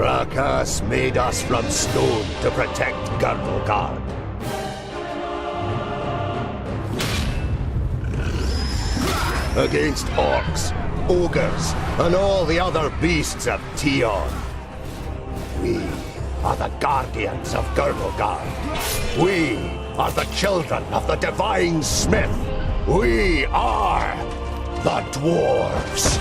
Fracas made us from stone to protect Girdlegard. Against orcs, ogres, and all the other beasts of Tion. We are the guardians of Girdlegard. We are the children of the Divine Smith. We are the Dwarves.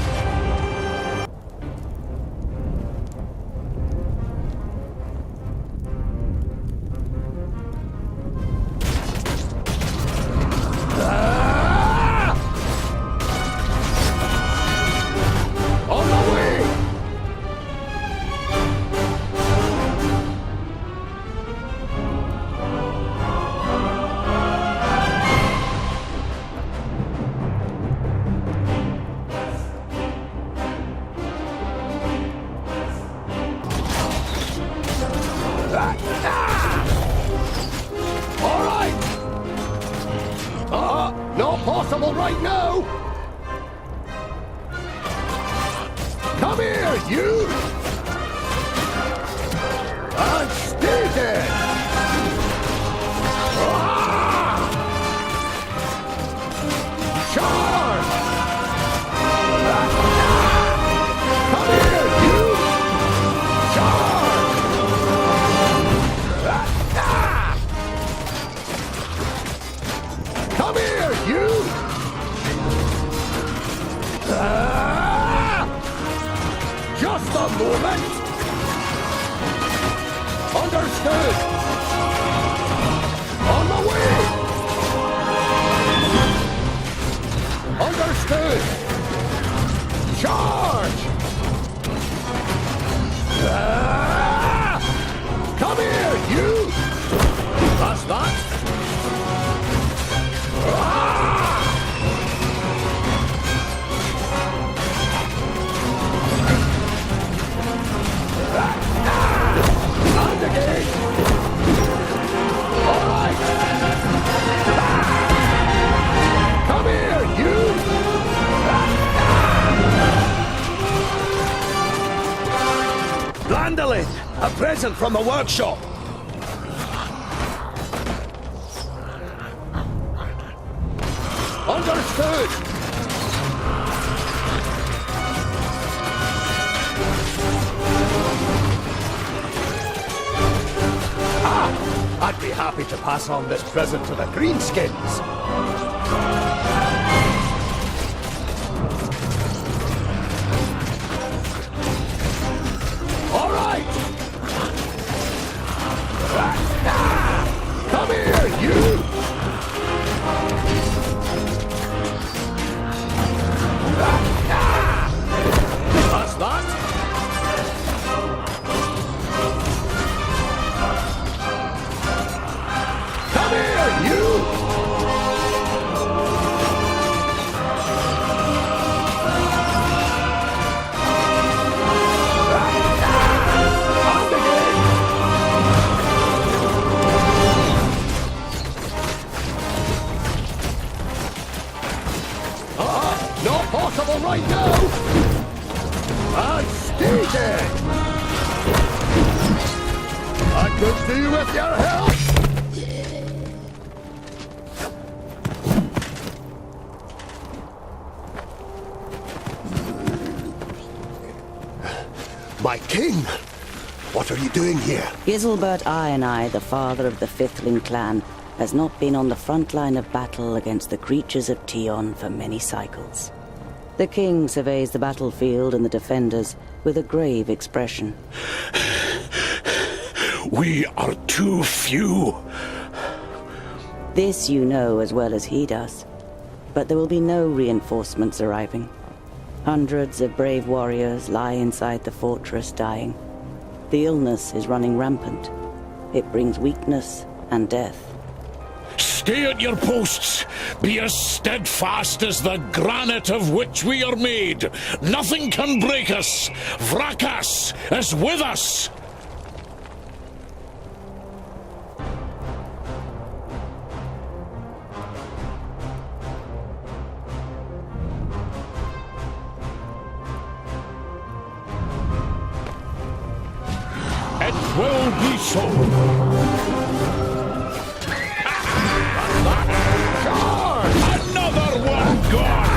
Not possible right now! Come here, you! And stay there! Charge! Come here, you! Charge! Come here, you! Just a moment! Understood! On the way! Understood! Charge! Come here, you! That's that! And again! All right! Come here, you! Landolin! A present from the workshop! Understood! I'd be happy to pass on this present to the Greenskins. All right! Come here, you! That's that! Come here, you! And again! Not possible right now! And stay there! I could do with your help! My king! What are you doing here? Giselbert I, the father of the Fifthling clan, has not been on the front line of battle against the creatures of Tion for many cycles. The king surveys the battlefield and the defenders with a grave expression. We are too few. This you know as well as he does. But there will be no reinforcements arriving. Hundreds of brave warriors lie inside the fortress dying. The illness is running rampant. It brings weakness and death. Stay at your posts. Be as steadfast as the granite of which we are made. Nothing can break us. Vrakas is with us. will be so. Another one gone!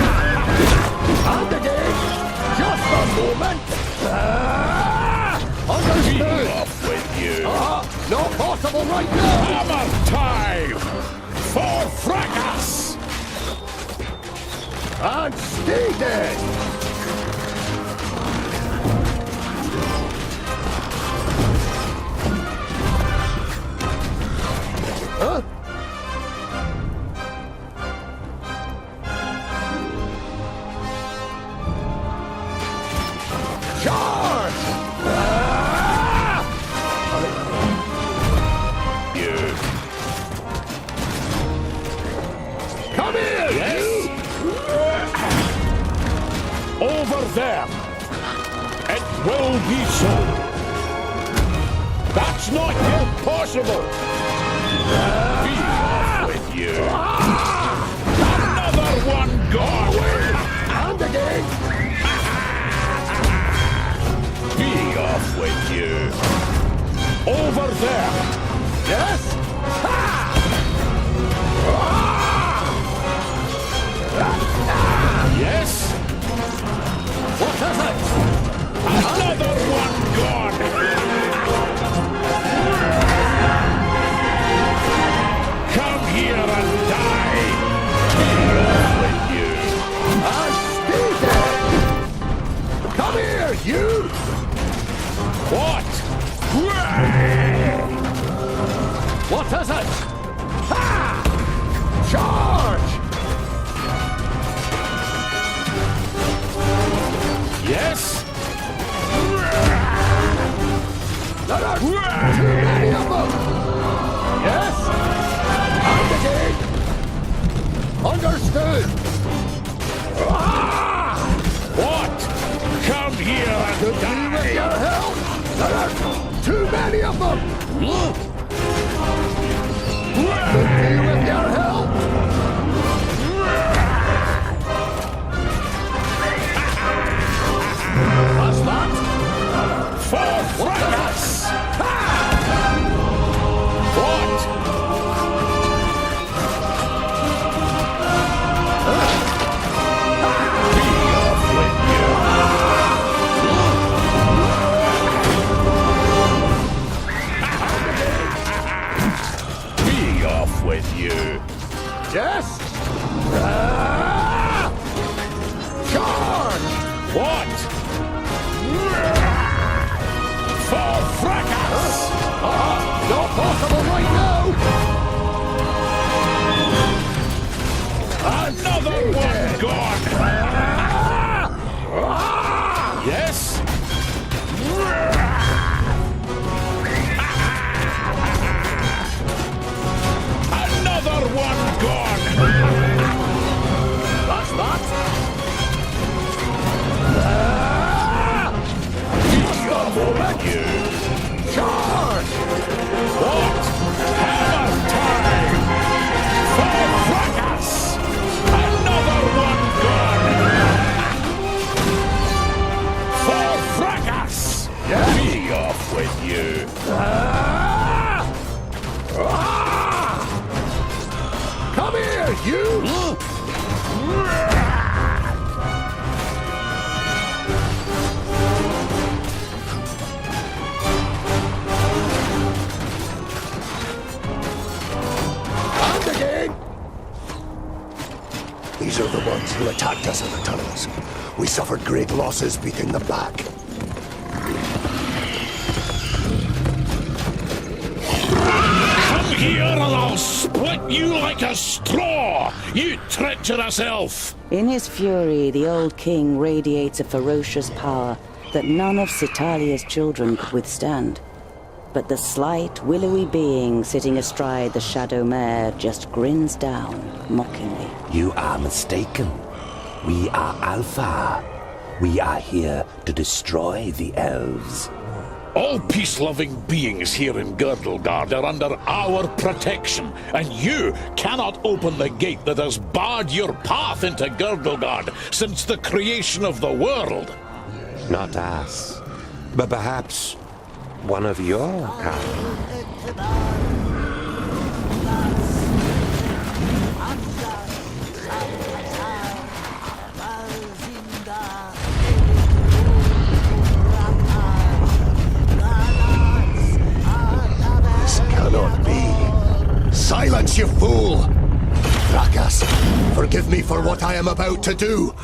And again! Just a moment! Understood! Off with you! Not possible right now! Hammer time! For fracas! And stay dead! Huh? Charge! You. Come here! Yes? Over there! It will be so! That's not impossible! Be off with you! Another one gone! And again! Be off with you! Over there! Yes? Yes? What is it? Another one gone! Come here and die! Be off with you! And stay dead! Come here, you! What? What is it? Ha! Charge! Yes? There are too many of them! Yes? And again! Understood! What? Come here and With die! your help! There are too many of them! With your help! What's that? For fracas! What? Be off with you! Be off with you! Yes? Charge! What? For fracas! Not possible right now! Another one gone! Yes? Another one gone! That's that! Just a moment, you! Charge! What? Hammer time! For fracas! Another one gone! For fracas! Yes? Be off with you! Come here, you! And again! These are the ones who attacked us in the tunnels. We suffered great losses beating them back. Come here and I'll split you like a straw, you treacherous elf! In his fury, the old king radiates a ferocious power that none of Citalia's children could withstand. But the slight, willowy being sitting astride the shadow mare just grins down, mockingly. You are mistaken. We are Alpha. We are here to destroy the elves. All peace-loving beings here in Girdlegard are under our protection, and you cannot open the gate that has barred your path into Girdlegard since the creation of the world. Not us. But perhaps one of your kind. This cannot be. Silence, you fool! Rakas, forgive me for what I am about to do.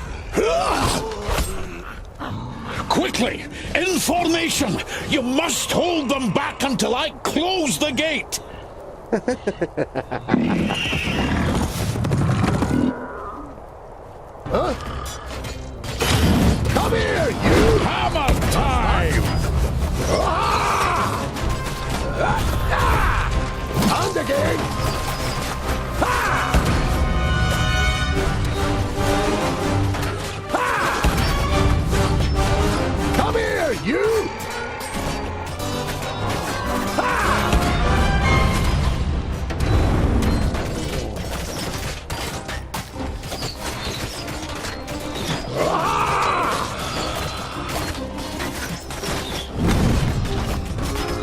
Quickly! In formation! You must hold them back until I close the gate! Huh? Come here, you! Hammer time! And again! Come here, you!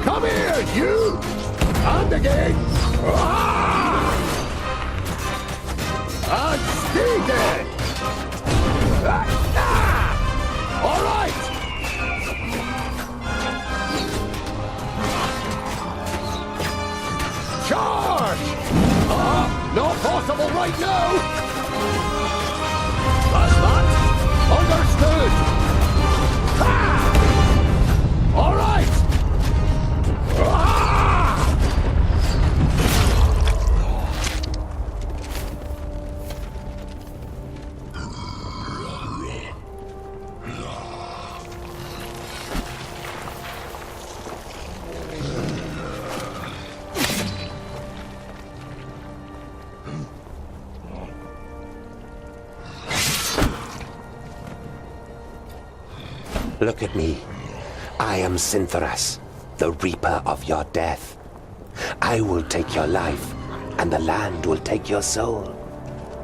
Come here, you! And again! And stay dead! All right! Charge! Not possible right now! That's that! Understood! All right! Look at me. I am Sintheras, the Reaper of your death. I will take your life, and the land will take your soul.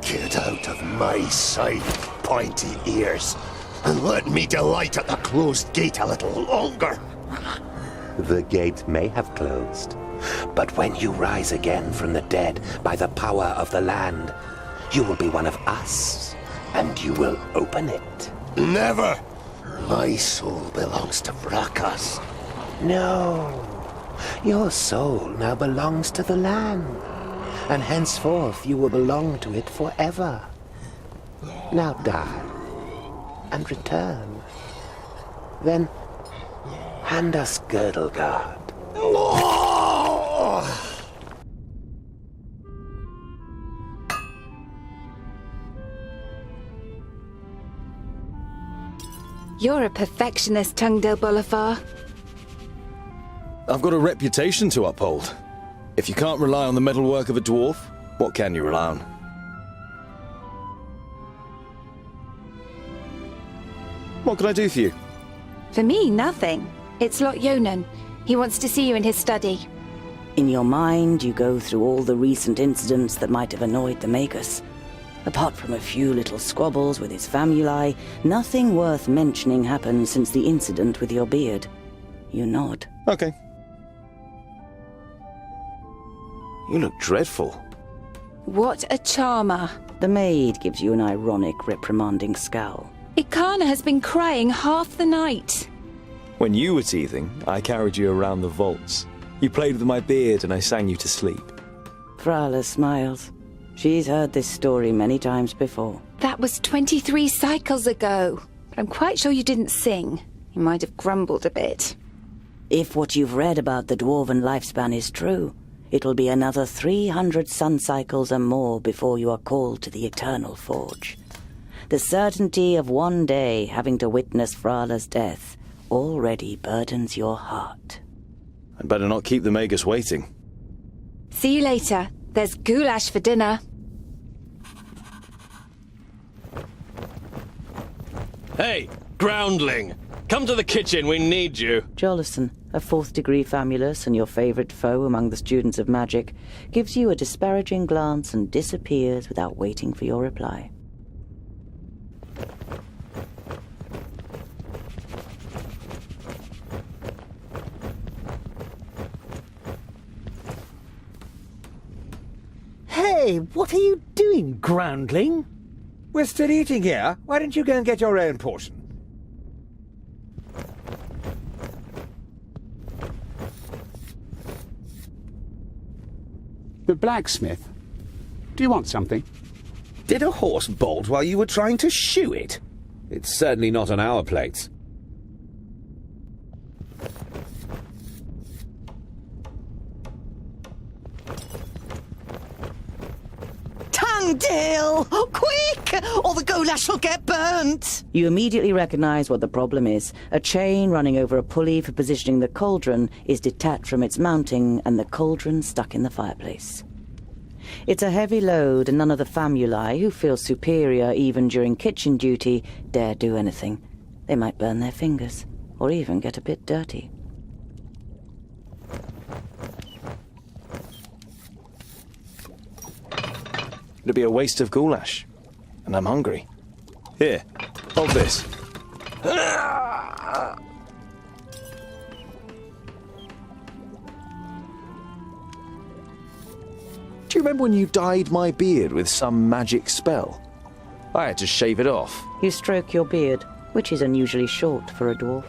Get out of my sight, pointy ears, and let me delight at the closed gate a little longer. The gate may have closed, but when you rise again from the dead by the power of the land, you will be one of us, and you will open it. Never! My soul belongs to Vrakas. No, your soul now belongs to the land, and henceforth you will belong to it forever. Now die, and return. Then hand us Girdlegard. You're a perfectionist, Tungdil Bolafar. I've got a reputation to uphold. If you can't rely on the metalwork of a dwarf, what can you rely on? What can I do for you? For me, nothing. It's Lot Yonan. He wants to see you in his study. In your mind, you go through all the recent incidents that might have annoyed the Magus. Apart from a few little squabbles with his famuli, nothing worth mentioning happened since the incident with your beard. You nod. Okay. You look dreadful. What a charmer. The maid gives you an ironic, reprimanding scowl. Ikana has been crying half the night. When you were teething, I carried you around the vaults. You played with my beard and I sang you to sleep. Frala smiles. She's heard this story many times before. That was 23 cycles ago. But I'm quite sure you didn't sing. You might have grumbled a bit. If what you've read about the dwarven lifespan is true, it'll be another 300 sun cycles and more before you are called to the Eternal Forge. The certainty of one day having to witness Frala's death already burdens your heart. I'd better not keep the Magus waiting. See you later. There's goulash for dinner. Hey, groundling! Come to the kitchen, we need you. Jolison, a 4th degree famulus and your favorite foe among the students of magic, gives you a disparaging glance and disappears without waiting for your reply. Hey, what are you doing, groundling? We're still eating here. Why don't you go and get your own portion? The blacksmith. Do you want something? Did a horse bolt while you were trying to shoe it? It's certainly not on our plates. Tangdale! Quick! Or the goulash will get burnt! You immediately recognize what the problem is. A chain running over a pulley for positioning the cauldron is detached from its mounting, and the cauldron stuck in the fireplace. It's a heavy load, and none of the famuli, who feel superior even during kitchen duty, dare do anything. They might burn their fingers, or even get a bit dirty. It'd be a waste of goulash. And I'm hungry. Here, hold this. Do you remember when you dyed my beard with some magic spell? I had to shave it off. You stroke your beard, which is unusually short for a dwarf.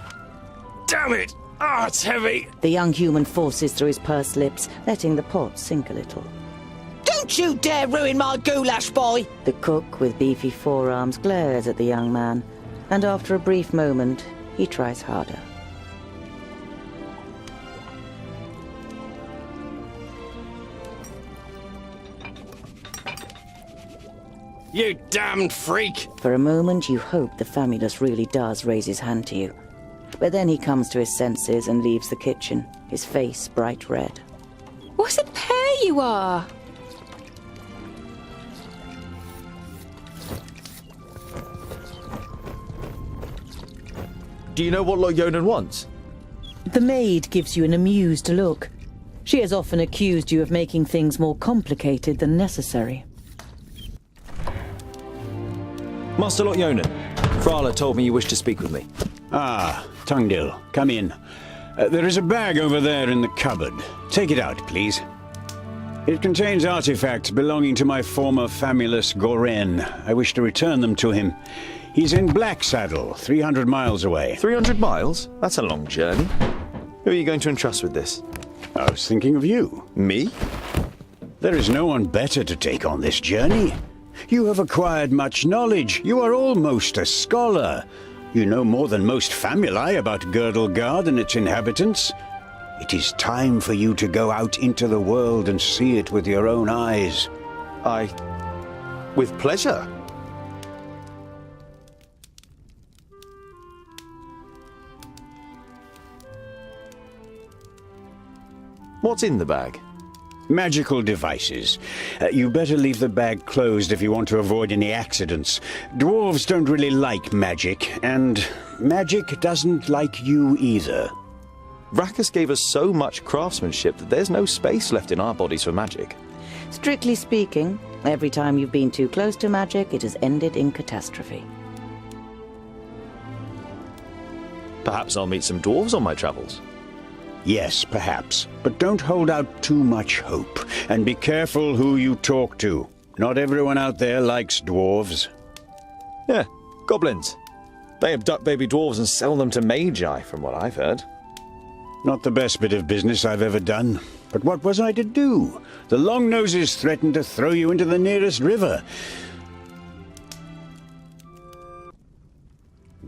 Damn it! Ah, it's heavy! The young human forces through his pursed lips, letting the pot sink a little. Don't you dare ruin my goulash, boy! The cook, with beefy forearms, glares at the young man, and after a brief moment, he tries harder. You damned freak! For a moment, you hope the famulus really does raise his hand to you. But then he comes to his senses and leaves the kitchen, his face bright red. What a pair you are! Do you know what Lord Yonan wants? The maid gives you an amused look. She has often accused you of making things more complicated than necessary. Master Lord Yonan, Frala told me you wish to speak with me. Ah, Tungdil, come in. There is a bag over there in the cupboard. Take it out, please. It contains artifacts belonging to my former famulus Goren. I wish to return them to him. He's in Blacksaddle, 300 miles away. 300 miles? That's a long journey. Who are you going to entrust with this? I was thinking of you. Me? There is no one better to take on this journey. You have acquired much knowledge. You are almost a scholar. You know more than most famuli about Girdlegard and its inhabitants. It is time for you to go out into the world and see it with your own eyes. With pleasure. What's in the bag? Magical devices. You better leave the bag closed if you want to avoid any accidents. Dwarves don't really like magic, and magic doesn't like you either. Rakus gave us so much craftsmanship that there's no space left in our bodies for magic. Strictly speaking, every time you've been too close to magic, it has ended in catastrophe. Perhaps I'll meet some dwarves on my travels. Yes, perhaps. But don't hold out too much hope. And be careful who you talk to. Not everyone out there likes dwarves. Yeah, goblins. They abduct baby dwarves and sell them to magi, from what I've heard. Not the best bit of business I've ever done. But what was I to do? The Longnoses threatened to throw you into the nearest river.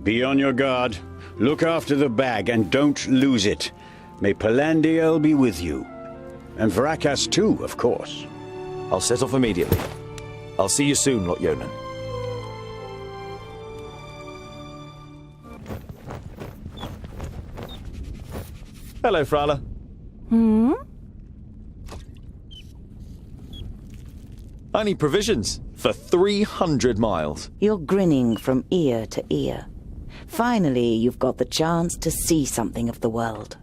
Be on your guard. Look after the bag and don't lose it. May Palandiel be with you. And Varakas too, of course. I'll set off immediately. I'll see you soon, Lord Yonan. Hello, Frala. I need provisions for 300 miles. You're grinning from ear to ear. Finally, you've got the chance to see something of the world.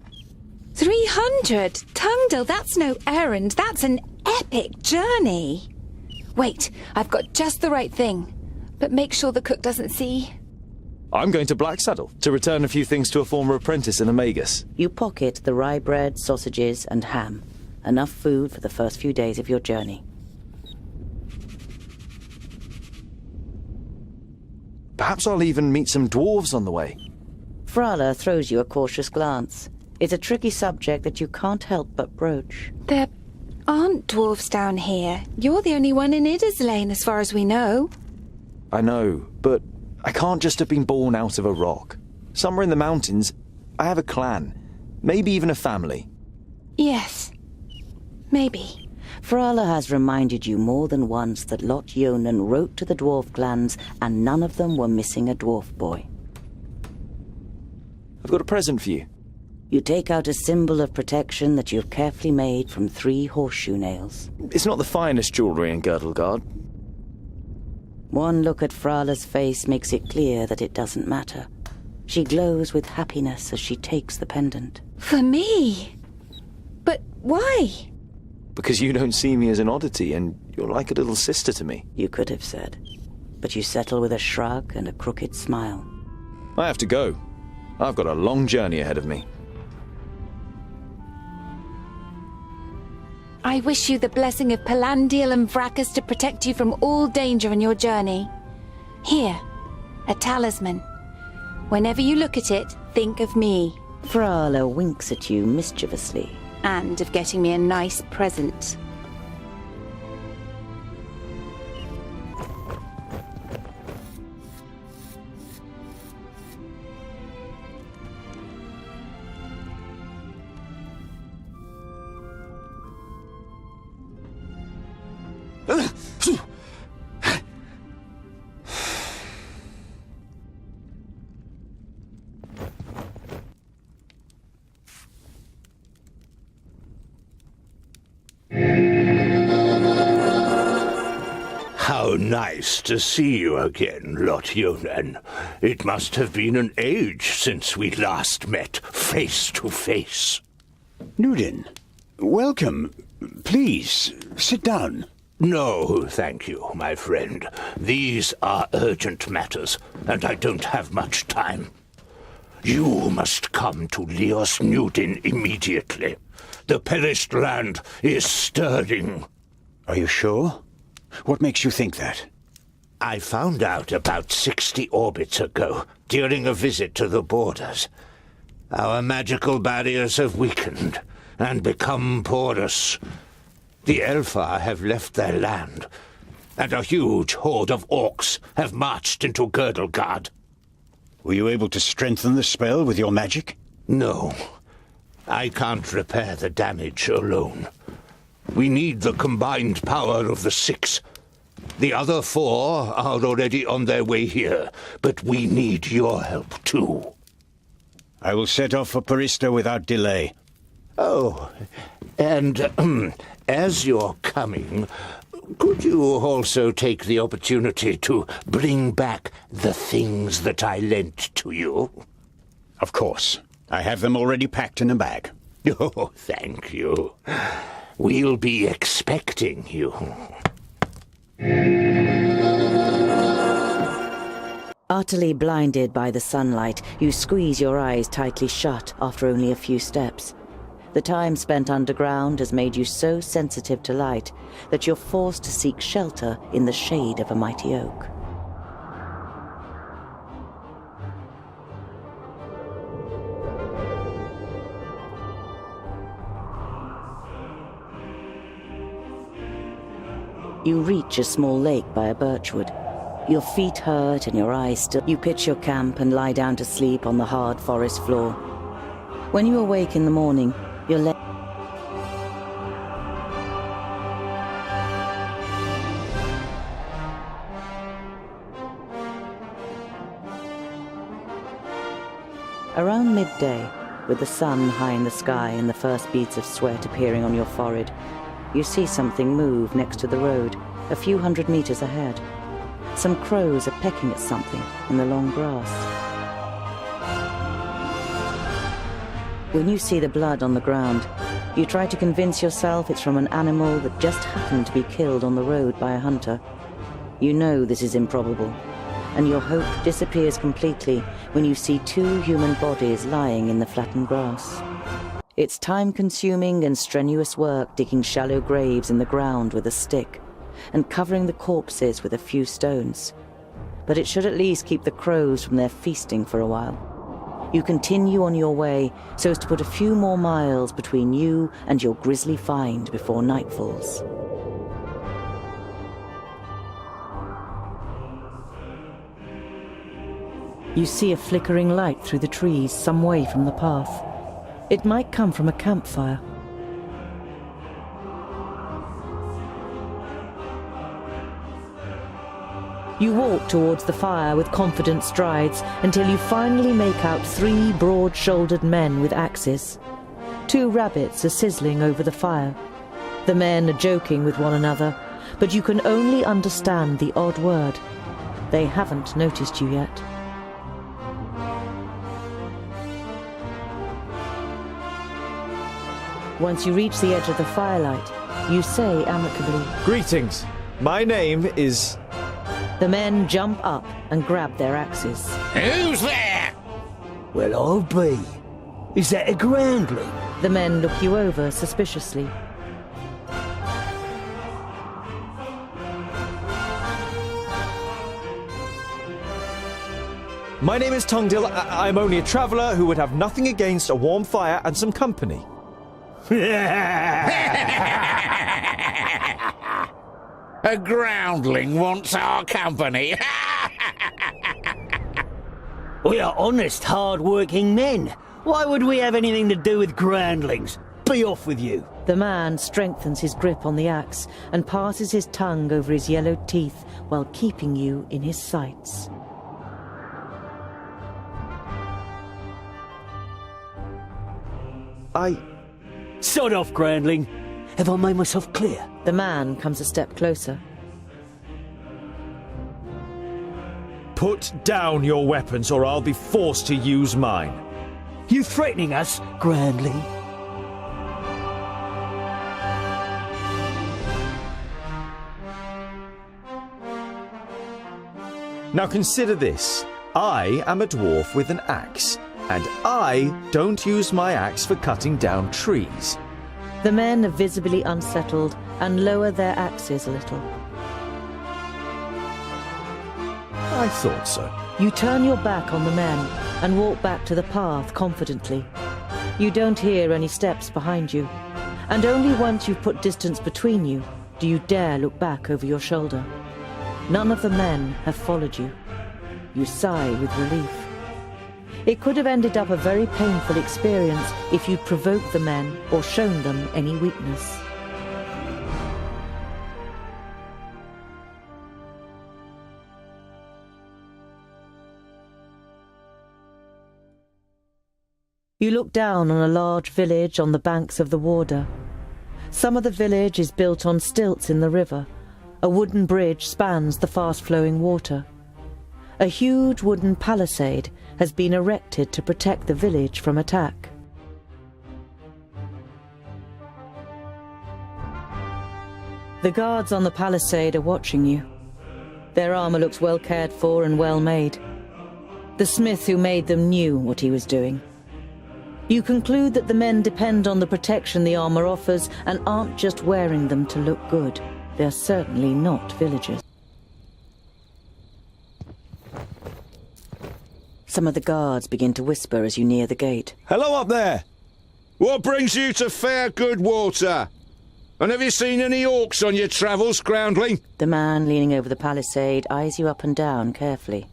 300? Tungdil, that's no errand. That's an epic journey. Wait, I've got just the right thing. But make sure the cook doesn't see. I'm going to Blacksaddle to return a few things to a former apprentice in Amagus. You pocket the rye bread, sausages, and ham. Enough food for the first few days of your journey. Perhaps I'll even meet some dwarves on the way. Frala throws you a cautious glance. It's a tricky subject that you can't help but broach. There aren't dwarves down here. You're the only one in Idaslane, as far as we know. I know, but I can't just have been born out of a rock. Somewhere in the mountains, I have a clan. Maybe even a family. Yes. Maybe. Frala has reminded you more than once that Lot Yonan wrote to the dwarf clans, and none of them were missing a dwarf boy. I've got a present for you. You take out a symbol of protection that you've carefully made from 3 horseshoe nails. It's not the finest jewellery in Girdlegard. One look at Frala's face makes it clear that it doesn't matter. She glows with happiness as she takes the pendant. For me? But why? Because you don't see me as an oddity, and you're like a little sister to me. You could have said. But you settle with a shrug and a crooked smile. I have to go. I've got a long journey ahead of me. I wish you the blessing of Palandial and Vrakas to protect you from all danger in your journey. Here, a talisman. Whenever you look at it, think of me. Frala winks at you mischievously. And of getting me a nice present. How nice to see you again, Lot Yonan. It must have been an age since we last met face to face. Nudin, welcome. Please, sit down. No, thank you, my friend. These are urgent matters, and I don't have much time. You must come to Leos Nudin immediately. The perished land is stirring. Are you sure? What makes you think that? I found out about 60 orbits ago, during a visit to the borders. Our magical barriers have weakened and become porous. The Elfar have left their land, and a huge horde of orcs have marched into Girdlegard. Were you able to strengthen the spell with your magic? No. I can't repair the damage alone. We need the combined power of the 6. The other 4 are already on their way here, but we need your help too. I will set off for Parista without delay. Oh, and as you're coming, could you also take the opportunity to bring back the things that I lent to you? Of course. I have them already packed in a bag. Oh, thank you. We'll be expecting you. Utterly blinded by the sunlight, you squeeze your eyes tightly shut after only a few steps. The time spent underground has made you so sensitive to light that you're forced to seek shelter in the shade of a mighty oak. You reach a small lake by a birchwood. Your feet hurt and your eyes still. You pitch your camp and lie down to sleep on the hard forest floor. When you awake in the morning, your leg... Around midday, with the sun high in the sky and the first beads of sweat appearing on your forehead, you see something move next to the road, a few hundred meters ahead. Some crows are pecking at something in the long grass. When you see the blood on the ground, you try to convince yourself it's from an animal that just happened to be killed on the road by a hunter. You know this is improbable, and your hope disappears completely when you see 2 human bodies lying in the flattened grass. It's time-consuming and strenuous work digging shallow graves in the ground with a stick and covering the corpses with a few stones. but it should at least keep the crows from their feasting for a while. You continue on your way so as to put a few more miles between you and your grisly find before night falls. You see a flickering light through the trees some way from the path. It might come from a campfire. You walk towards the fire with confident strides until you finally make out 3 broad-shouldered men with axes. 2 rabbits are sizzling over the fire. The men are joking with one another, but you can only understand the odd word. They haven't noticed you yet. Once you reach the edge of the firelight, you say amicably, "Greetings. My name is..." The men jump up and grab their axes. Who's there? Well, I'll be. Is that a groundling? The men look you over suspiciously. My name is Tungdil. I'm only a traveller who would have nothing against a warm fire and some company. A groundling wants our company. We are honest, hard-working men. Why would we have anything to do with groundlings? Be off with you. The man strengthens his grip on the axe and passes his tongue over his yellowed teeth while keeping you in his sights. Sod off, groundling. Have I made myself clear? The man comes a step closer. Put down your weapons or I'll be forced to use mine. You threatening us, groundling? Now consider this. I am a dwarf with an axe, and I don't use my axe for cutting down trees. The men are visibly unsettled and lower their axes a little. I thought so. You turn your back on the men and walk back to the path confidently. You don't hear any steps behind you, and only once you've put distance between you do you dare look back over your shoulder. None of the men have followed you. You sigh with relief. It could have ended up a very painful experience if you'd provoked the men or shown them any weakness. You look down on a large village on the banks of the Warder. Some of the village is built on stilts in the river. A wooden bridge spans the fast-flowing water. A huge wooden palisade has been erected to protect the village from attack. The guards on the palisade are watching you. Their armor looks well cared for and well made. The smith who made them knew what he was doing. You conclude that the men depend on the protection the armor offers and aren't just wearing them to look good. They're certainly not villagers. Some of the guards begin to whisper as you near the gate. Hello up there! What brings you to fair good water? And have you seen any orcs on your travels, groundling? The man leaning over the palisade eyes you up and down carefully.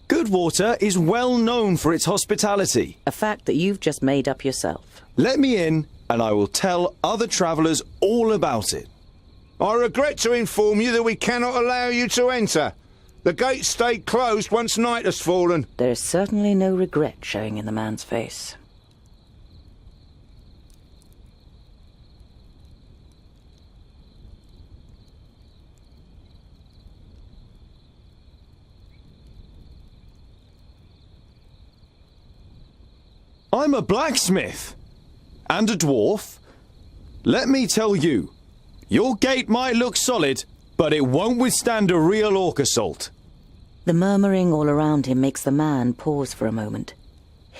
Goodwater is well known for its hospitality. A fact that you've just made up yourself. Let me in, and I will tell other travellers all about it. I regret to inform you that we cannot allow you to enter. The gates stayed closed once night has fallen. There is certainly no regret showing in the man's face. I'm a blacksmith and a dwarf. Let me tell you, your gate might look solid, but it won't withstand a real orc assault. The murmuring all around him makes the man pause for a moment.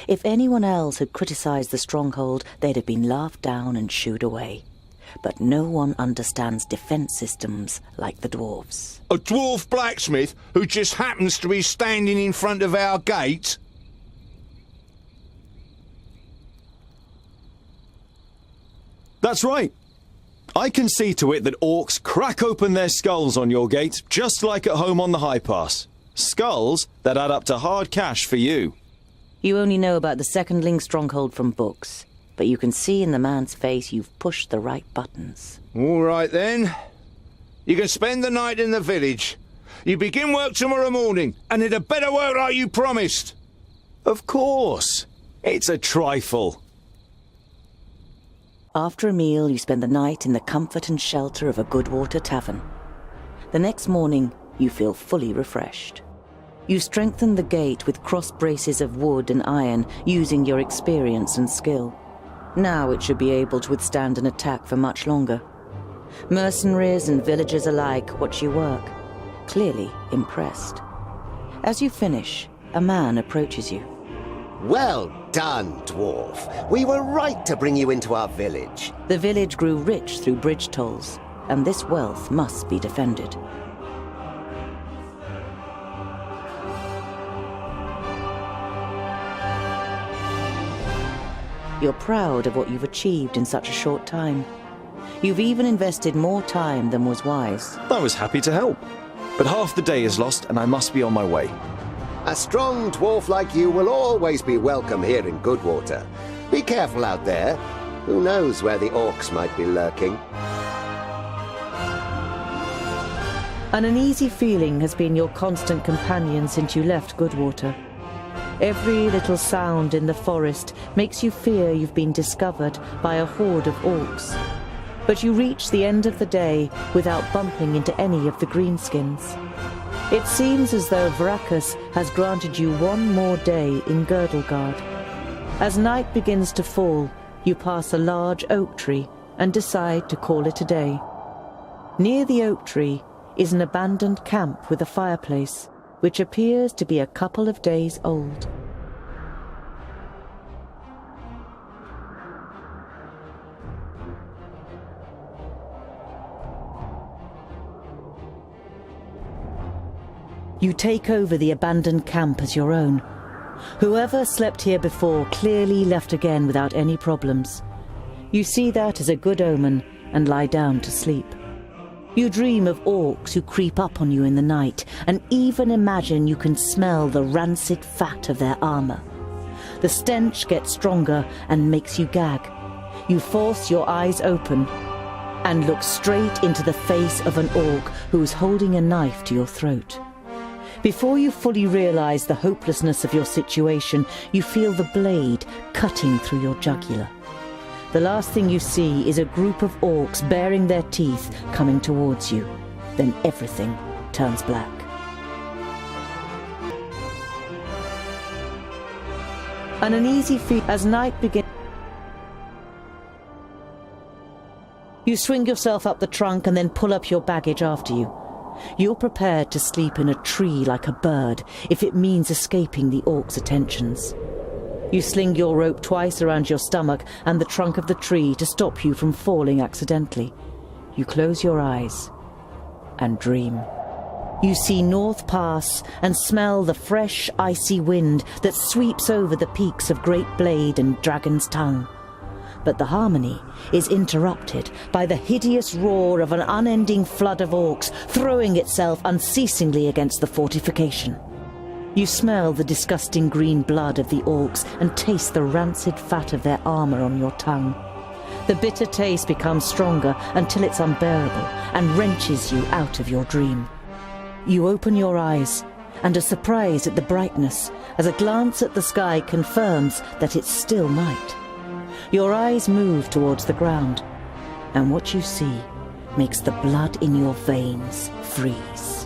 If anyone else had criticized the stronghold, they'd have been laughed down and shooed away. but no one understands defense systems like the dwarves. A dwarf blacksmith who just happens to be standing in front of our gate? That's right. I can see to it that orcs crack open their skulls on your gate, just like at home on the High Pass. Skulls that add up to hard cash for you. You only know about the secondling stronghold from books, but you can see in the man's face you've pushed the right buttons. All right, then. You can spend the night in the village. You begin work tomorrow morning, and it had better work like you promised. Of course. It's a trifle. After a meal, you spend the night in the comfort and shelter of a Goodwater tavern. The next morning, you feel fully refreshed. You strengthen the gate with cross braces of wood and iron, using your experience and skill. Now it should be able to withstand an attack for much longer. Mercenaries and villagers alike watch you work, clearly impressed. As you finish, a man approaches you. Well done, dwarf. We were right to bring you into our village. The village grew rich through bridge tolls, and this wealth must be defended. You're proud of what you've achieved in such a short time. You've even invested more time than was wise. I was happy to help, but half the day is lost and I must be on my way. A strong dwarf like you will always be welcome here in Goodwater. Be careful out there. Who knows where the orcs might be lurking? An uneasy feeling has been your constant companion since you left Goodwater. Every little sound in the forest makes you fear you've been discovered by a horde of orcs. But you reach the end of the day without bumping into any of the greenskins. It seems as though Vrakas has granted you one more day in Girdlegard. As night begins to fall, you pass a large oak tree and decide to call it a day. Near the oak tree is an abandoned camp with a fireplace, which appears to be a couple of days old. You take over the abandoned camp as your own. Whoever slept here before clearly left again without any problems. You see that as a good omen and lie down to sleep. You dream of orcs who creep up on you in the night, and even imagine you can smell the rancid fat of their armor. The stench gets stronger and makes you gag. You force your eyes open and look straight into the face of an orc who is holding a knife to your throat. Before you fully realize the hopelessness of your situation, you feel the blade cutting through your jugular. The last thing you see is a group of orcs baring their teeth coming towards you. Then everything turns black. An uneasy feeling as night begins. You swing yourself up the trunk and then pull up your baggage after you. You're prepared to sleep in a tree like a bird if it means escaping the orcs' attentions. You sling your rope twice around your stomach and the trunk of the tree to stop you from falling accidentally. You close your eyes and dream. You see North Pass and smell the fresh, icy wind that sweeps over the peaks of Great Blade and Dragon's Tongue. But the harmony is interrupted by the hideous roar of an unending flood of orcs throwing itself unceasingly against the fortification. You smell the disgusting green blood of the orcs and taste the rancid fat of their armor on your tongue. The bitter taste becomes stronger until it's unbearable and wrenches you out of your dream. You open your eyes and are surprised at the brightness as a glance at the sky confirms that it's still night. Your eyes move towards the ground, and what you see makes the blood in your veins freeze.